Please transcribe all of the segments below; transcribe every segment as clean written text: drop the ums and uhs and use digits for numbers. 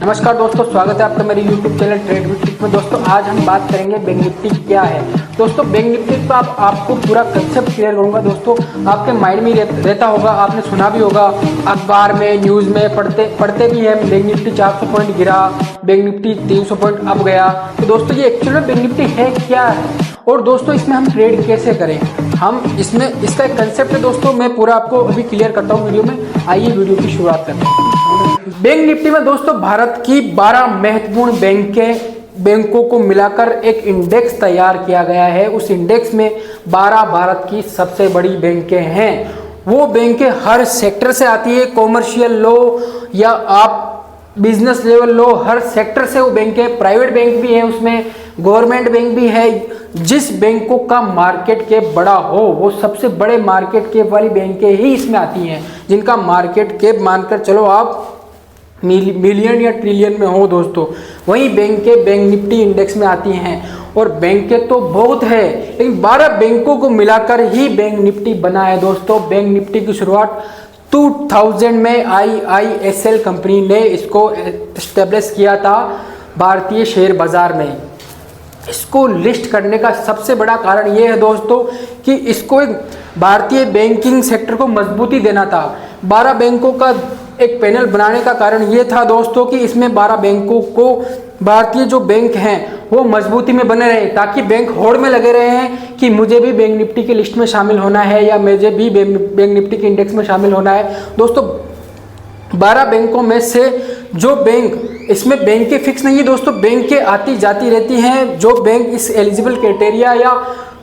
नमस्कार दोस्तों, स्वागत है आपका मेरे YouTube channel trade with tips में। दोस्तों आज हम बात करेंगे बैंक निफ्टी क्या है। दोस्तों बैंक निफ्टी का आपको पूरा कंसेप्ट क्लियर करूंगा। दोस्तों आपके माइंड में रहता होगा, आपने सुना भी होगा, अखबार में न्यूज़ में पढ़ते भी हैं, बैंक निफ्टी 400 पॉइंट गिरा, बैंक निफ्टी 300 पॉइंट अप गया। तो दोस्तों ये एक्चुअली में बैंक निफ्टी है क्या है और दोस्तों इसमें हम ट्रेड कैसे करें, हम इसका एक कंसेप्ट है दोस्तों, मैं पूरा आपको अभी क्लियर करता हूँ वीडियो में। आइए वीडियो की शुरुआत करते हैं। बैंक निफ्टी में दोस्तों भारत की 12 महत्वपूर्ण बैंकों को मिलाकर एक इंडेक्स तैयार किया गया है। उस इंडेक्स में 12 भारत की सबसे बड़ी बैंकें हैं। वो बैंकें हर सेक्टर से आती है, कॉमर्शियल लो या आप बिजनेस लेवल लो, हर सेक्टर से वो बैंक है। प्राइवेट बैंक भी है, उसमें गवर्नमेंट बैंक भी है। जिस बैंकों का मार्केट कैप बड़ा हो वो सबसे बड़े मार्केट कैप वाली बैंकें ही इसमें आती हैं, जिनका मार्केट कैप मानकर चलो आप मिलियन या ट्रिलियन में हो दोस्तों, वही बैंकें बैंक निफ्टी इंडेक्स में आती हैं। और बैंकें तो बहुत है, लेकिन 12 बैंकों को मिलाकर ही बैंक निफ्टी बना है दोस्तों। बैंक निफ्टी की शुरुआत 2000 में IISL कंपनी ने इसको एस्टेब्लिश किया था भारतीय शेयर बाजार में। इसको लिस्ट करने का सबसे बड़ा कारण ये है दोस्तों कि इसको एक भारतीय बैंकिंग सेक्टर को मजबूती देना था। 12 बैंकों का एक पैनल बनाने का कारण ये था दोस्तों कि इसमें 12 बैंकों को भारतीय जो बैंक हैं वो मजबूती में बने रहे, ताकि बैंक होड़ में लगे रहे हैं कि मुझे भी बैंक निफ्टी की लिस्ट में शामिल होना है या मुझे भी बैंक निफ्टी के इंडेक्स में शामिल होना है। दोस्तों 12 बैंकों में से जो बैंक, इसमें बैंकें फिक्स नहीं है दोस्तों, बैंकें आती जाती रहती हैं। जो बैंक इस एलिजिबल क्राइटेरिया या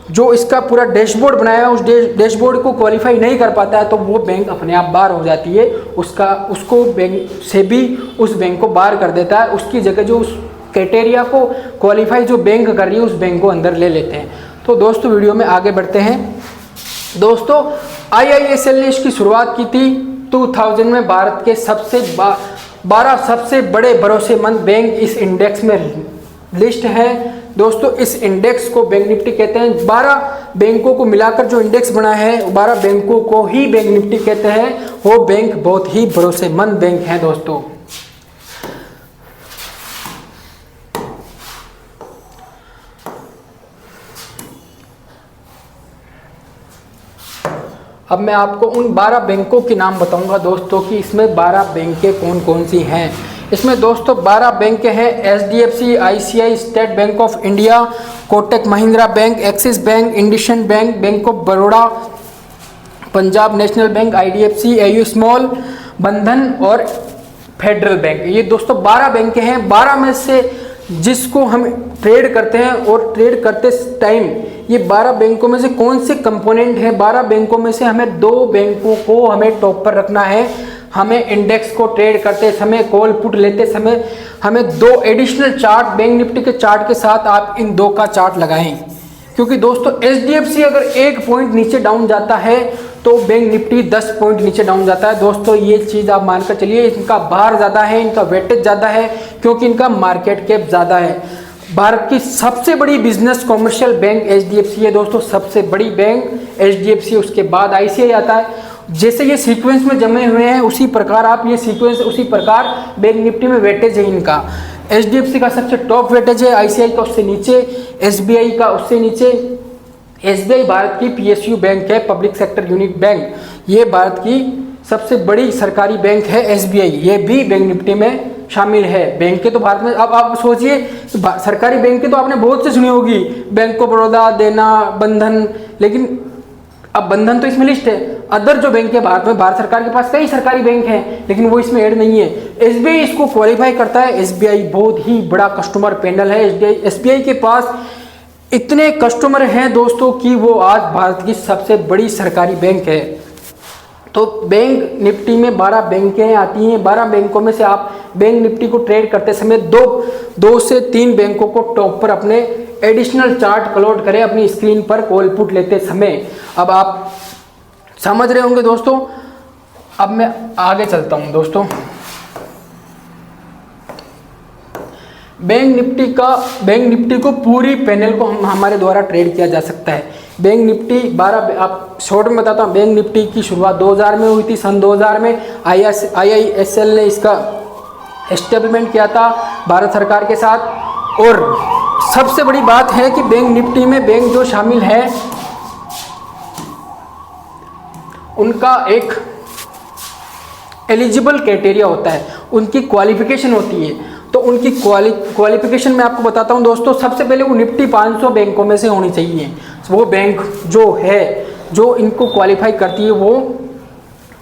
जो इसका पूरा डैशबोर्ड बनाया है उस डैशबोर्ड को क्वालिफाई नहीं कर पाता है तो वो बैंक अपने आप बाहर हो जाती है, उसको बैंक से भी उस बैंक को बाहर कर देता है। उसकी जगह जो उस क्राइटेरिया को क्वालिफाई जो बैंक कर रही है उस बैंक को अंदर ले लेते हैं। तो दोस्तों वीडियो में आगे बढ़ते हैं। दोस्तों IISL ने इसकी शुरुआत की थी 2000 में। भारत के 12 सबसे बड़े भरोसेमंद बैंक इस इंडेक्स में लिस्ट है दोस्तों। इस इंडेक्स को बैंक निफ्टी कहते हैं। 12 बैंकों को मिलाकर जो इंडेक्स बना है 12 बैंकों को ही बैंक निफ्टी कहते हैं। वो बैंक बहुत ही भरोसेमंद बैंक हैं दोस्तों। अब मैं आपको उन 12 बैंकों के नाम बताऊंगा दोस्तों कि इसमें 12 बैंकें कौन कौन सी हैं। इसमें दोस्तों 12 बैंकें हैं। HDFC, ICICI, state bank of India, Kotak Mahindra bank, axis bank, IndusInd bank, bank of Baroda, Punjab national bank, IDFC, AU small, बंधन और फेडरल बैंक। ये दोस्तों 12 बैंकें हैं। 12 में से जिसको हम ट्रेड करते हैं और ट्रेड करते टाइम ये 12 बैंकों में से कौन से कंपोनेंट है, 12 बैंकों में से हमें 2 बैंकों को हमें टॉप पर रखना है। हमें इंडेक्स को ट्रेड करते समय, कॉल पुट लेते समय हमें 2 एडिशनल चार्ट बैंक निफ्टी के चार्ट के साथ आप इन 2 का चार्ट लगाएं, क्योंकि दोस्तों HDFC अगर 1 पॉइंट नीचे डाउन जाता है तो बैंक निफ्टी 10 पॉइंट नीचे डाउन जाता है। दोस्तों ये चीज़ आप मानकर चलिए, इनका भार ज़्यादा है, इनका वेटेज ज़्यादा है, क्योंकि इनका मार्केट कैप ज़्यादा है। भारत की सबसे बड़ी बिजनेस कॉमर्शियल बैंक HDFC है दोस्तों, सबसे बड़ी बैंक HDFC, उसके बाद ICICI आता है। जैसे ये सीक्वेंस में जमे हुए हैं उसी प्रकार आप ये सीक्वेंस उसी प्रकार बैंक निफ्टी में वेटेज है इनका। HDFC का सबसे टॉप वेटेज है, ICICI का उससे नीचे, SBI का उससे नीचे। SBI भारत की PSU बैंक है, पब्लिक सेक्टर यूनिट बैंक। ये भारत की सबसे बड़ी सरकारी बैंक है SBI, ये भी बैंक निफ्टी में शामिल है। बैंकें तो भारत में, अब आप सोचिए सरकारी बैंकें तो आपने बहुत से सुनी होगी, बैंक ऑफ बड़ौदा, देना, बंधन, लेकिन अब बंधन तो इसमें लिस्ट है। अदर जो बैंक है भारत में, भारत सरकार के पास कई सरकारी बैंक हैं लेकिन वो इसमें ऐड नहीं है। SBI इसको क्वालिफाई करता है। SBI बहुत ही बड़ा कस्टमर पैनल है। SBI के पास इतने कस्टमर हैं दोस्तों कि वो आज भारत की सबसे बड़ी सरकारी बैंक है। तो बैंक निफ्टी में 12 बैंकें आती हैं। 12 बैंकों में से आप बैंक निफ्टी को ट्रेड करते समय 2 से 3 बैंकों को टॉप पर अपने एडिशनल चार्ट प्लॉट करें अपनी स्क्रीन पर कॉल पुट लेते समय। अब आप समझ रहे होंगे दोस्तों। अब मैं आगे चलता हूं दोस्तों। बैंक निफ्टी को पूरी पैनल को हमारे द्वारा ट्रेड किया जा सकता है। बैंक निफ्टी 12, आप शॉर्ट में बताता हूँ। बैंक निफ्टी की शुरुआत 2000 में हुई थी, सन 2000 में IISL ने इसका एस्टेब्लिशमेंट किया था भारत सरकार के साथ। और सबसे बड़ी बात है कि बैंक निफ्टी में बैंक जो शामिल है उनका एक एलिजिबल क्राइटेरिया होता है, उनकी क्वालिफिकेशन होती है। तो उनकी क्वालिफिकेशन मैं आपको बताता हूं दोस्तों। सबसे पहले वो निफ्टी 500 बैंकों में से होनी चाहिए। वो बैंक जो है जो इनको क्वालिफाई करती है वो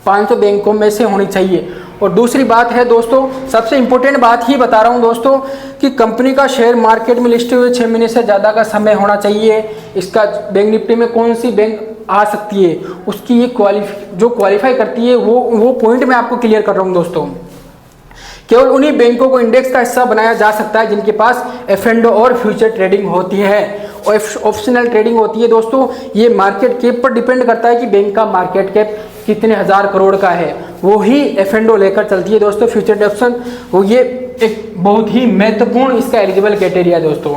500 बैंकों में से होनी चाहिए। और दूसरी बात है दोस्तों, सबसे इंपॉर्टेंट बात ही बता रहा हूं दोस्तों, कि कंपनी का शेयर मार्केट में लिस्ट हुए 6 महीने से ज़्यादा का समय होना चाहिए। इसका बैंक निफ्टी में कौन सी बैंक आ सकती है, उसकी ये जो क्वालिफाई करती है वो पॉइंट मैं आपको क्लियर कर रहा हूँ दोस्तों। केवल उन्हीं बैंकों को इंडेक्स का हिस्सा बनाया जा सकता है जिनके पास एफ&ओ और फ्यूचर ट्रेडिंग होती है। और ऑप्शनल ट्रेडिंग होती है दोस्तों। ये मार्केट कैप पर डिपेंड करता है कि बैंक का मार्केट कैप कितने हज़ार करोड़ का है, वो ही एफ&ओ लेकर चलती है दोस्तों। फ्यूचर ऑप्शन वो ये एक बहुत ही महत्वपूर्ण इसका एलिजिबल क्राइटेरिया है दोस्तों।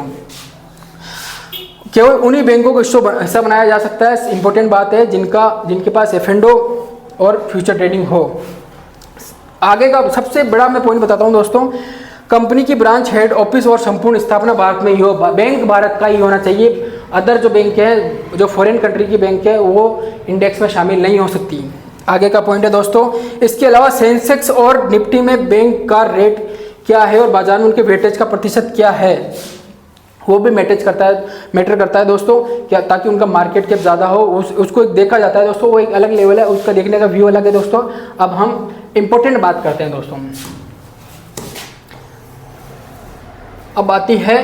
केवल उन्हीं बैंकों को हिस्सा बनाया जा सकता है, इंपॉर्टेंट बात है, जिनके पास एफ&ओ और फ्यूचर ट्रेडिंग हो। आगे का सबसे बड़ा मैं पॉइंट बताता हूं दोस्तों, कंपनी की ब्रांच, हेड ऑफिस और संपूर्ण स्थापना भारत में ही हो। बैंक भारत का ही होना चाहिए। अदर जो बैंक है, जो फॉरेन कंट्री की बैंक है, वो इंडेक्स में शामिल नहीं हो सकती। आगे का पॉइंट है दोस्तों, इसके अलावा सेंसेक्स और निफ्टी में बैंक का रेट क्या है और बाजार में उनके वेटेज का प्रतिशत क्या है, वो भी मैटर करता है दोस्तों, क्या ताकि उनका मार्केट कैप ज़्यादा हो उसको देखा जाता है दोस्तों। वो एक अलग लेवल है, उसका देखने का व्यू अलग है दोस्तों। अब हम इंपॉर्टेंट बात करते हैं दोस्तों। अब आती है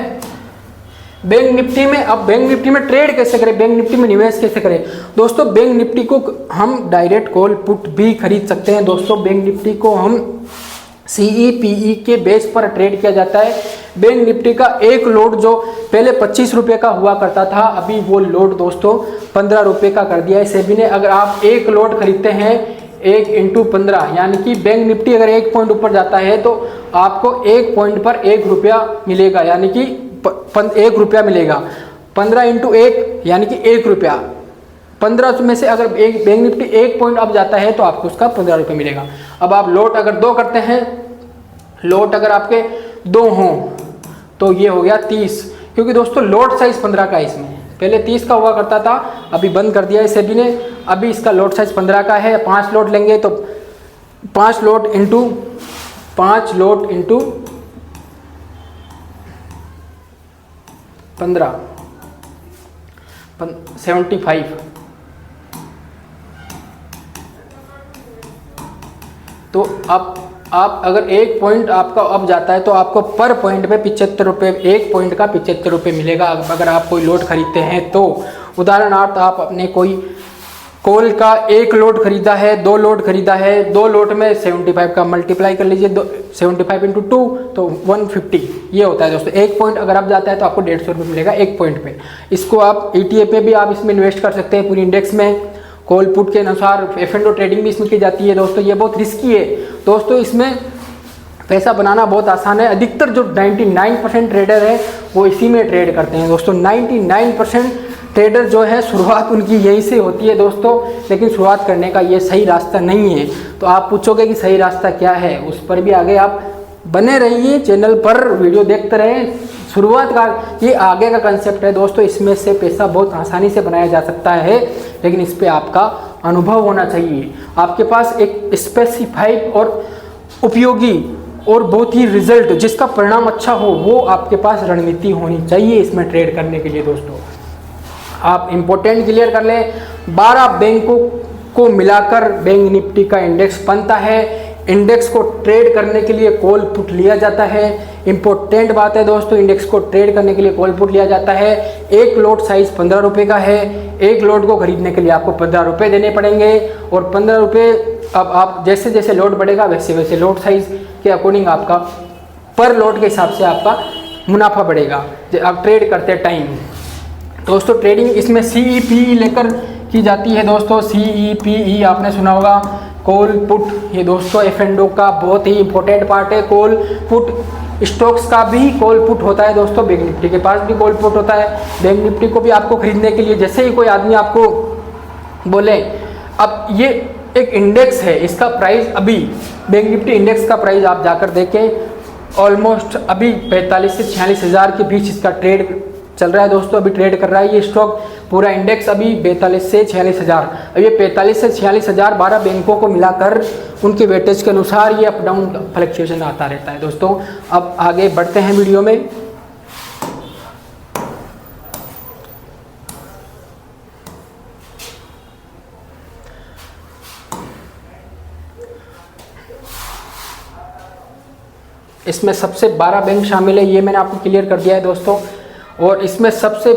बैंक निफ्टी में। अब बैंक निफ्टी में ट्रेड कैसे करें, बैंक निफ्टी में निवेश कैसे करें दोस्तों। बैंक निफ्टी को हम डायरेक्ट कॉल पुट भी खरीद सकते हैं दोस्तों। बैंक निफ्टी को हम CEPE के बेस पर ट्रेड किया जाता है। बैंक निफ्टी का एक लोड जो पहले 25 रुपये का हुआ करता था, अभी वो लोड दोस्तों 15 रुपये का कर दिया है सेबी ने। अगर आप एक लोड खरीदते हैं 1 × 15, यानी कि बैंक निफ्टी अगर 1 पॉइंट ऊपर जाता है तो आपको 1 पॉइंट पर 1 रुपया मिलेगा, यानी कि 1 रुपया मिलेगा। 15 × 1 यानी कि 1 रुपया। 15 में से अगर एक बैंक निफ्टी 1 पॉइंट अप जाता है तो आपको उसका 15 रुपये मिलेगा। अब आप लोट अगर 2 करते हैं, लोट अगर आपके 2 हों तो ये हो गया 30, क्योंकि दोस्तों लोट साइज 15 का है। इसमें पहले 30 का हुआ करता था, अभी बंद कर दिया है सेबी ने। अभी इसका लोट साइज 15 का है। 5 लोट लेंगे तो 5 लोट इंटू 15 75। तो अब आप अगर 1 पॉइंट आपका अब जाता है तो आपको पर पॉइंट पे 75 रुपये, 1 पॉइंट का 75 रुपये मिलेगा अगर आप कोई लोड खरीदते हैं तो। उदाहरणार्थ आप अपने कोई कॉल का 1 लोड खरीदा है, 2 लोड खरीदा है, 2 लोड में 75 का मल्टीप्लाई कर लीजिए, 75 × 2 तो 150 ये होता है दोस्तों। 1 पॉइंट अगर आप जाता है तो आपको 150 रुपये मिलेगा 1 पॉइंट पे। इसको आप ETF पे भी आप इसमें इन्वेस्ट कर सकते हैं, पूरी इंडेक्स में। कॉल पुट के अनुसार F&O ट्रेडिंग भी इसमें की जाती है दोस्तों। ये बहुत रिस्की है दोस्तों, इसमें पैसा बनाना बहुत आसान है। अधिकतर जो 99% ट्रेडर है वो इसी में ट्रेड करते हैं दोस्तों। 99% ट्रेडर जो है शुरुआत उनकी यहीं से होती है दोस्तों, लेकिन शुरुआत करने का ये सही रास्ता नहीं है। तो आप पूछोगे कि सही रास्ता क्या है, उस पर भी आगे आप बने रहिए, चैनल पर वीडियो देखते रहें। शुरुआत का ये आगे का कंसेप्ट है दोस्तों, इसमें से पैसा बहुत आसानी से बनाया जा सकता है, लेकिन इस पर आपका अनुभव होना चाहिए। आपके पास एक स्पेसिफाइड और उपयोगी और बहुत ही रिजल्ट जिसका परिणाम अच्छा हो, वो आपके पास रणनीति होनी चाहिए इसमें ट्रेड करने के लिए दोस्तों। आप इम्पोर्टेंट क्लियर कर लें, 12 बैंकों को मिलाकर बैंक निफ्टी का इंडेक्स बनता है। इंडेक्स को ट्रेड करने के लिए कॉल पुट लिया जाता है। इम्पोर्टेंट बात है दोस्तों, इंडेक्स को ट्रेड करने के लिए कॉल पुट लिया जाता है। एक लोट साइज 15 रुपये का है। एक लोट को खरीदने के लिए आपको 15 रुपये देने पड़ेंगे, और 15 रुपये अब आप जैसे जैसे लोट बढ़ेगा वैसे वैसे लोट साइज के अकॉर्डिंग आपका पर लोट के हिसाब से आपका मुनाफा बढ़ेगा आप ट्रेड करते टाइम। दोस्तों ट्रेडिंग इसमें CEPE लेकर की जाती है दोस्तों। CEPE आपने सुना होगा, कॉल पुट। ये दोस्तों F&O का बहुत ही इंपॉर्टेंट पार्ट है। कॉल पुट स्टॉक्स का भी कॉल पुट होता है दोस्तों, बैंक निफ्टी के पास भी कॉल पुट होता है। बैंक निफ्टी को भी आपको खरीदने के लिए जैसे ही कोई आदमी आपको बोले, अब ये एक इंडेक्स है, इसका प्राइस अभी बैंक निफ्टी इंडेक्स का प्राइस आप जाकर देखें ऑलमोस्ट अभी 45 से 46 हज़ार के बीच इसका ट्रेड चल रहा है दोस्तों। अभी ट्रेड कर रहा है ये स्टॉक, पूरा इंडेक्स अभी 42 से 46 हज़ार। अब ये 45 से 46 हज़ार 12 बैंकों को मिलाकर उनके वेटेज के अनुसार ये अप डाउन फ्लक्चुएशन आता रहता है दोस्तों। अब आगे बढ़ते हैं वीडियो में। इसमें सबसे 12 बैंक शामिल है, ये मैंने आपको क्लियर कर दिया है दोस्तों। और इसमें सबसे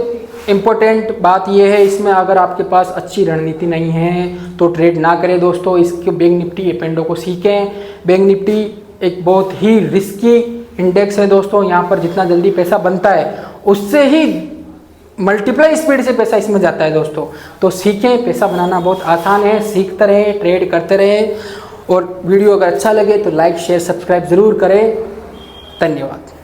इम्पोर्टेंट बात ये है, इसमें अगर आपके पास अच्छी रणनीति नहीं है तो ट्रेड ना करें दोस्तों। इसके बैंक निफ्टी एपेंडो को सीखें। बैंक निफ्टी एक बहुत ही रिस्की इंडेक्स है दोस्तों। यहाँ पर जितना जल्दी पैसा बनता है उससे ही मल्टीप्लाई स्पीड से पैसा इसमें जाता है दोस्तों। तो सीखें, पैसा बनाना बहुत आसान है, सीखते रहें, ट्रेड करते रहें। और वीडियो अगर अच्छा लगे तो लाइक शेयर सब्सक्राइब ज़रूर करें। धन्यवाद।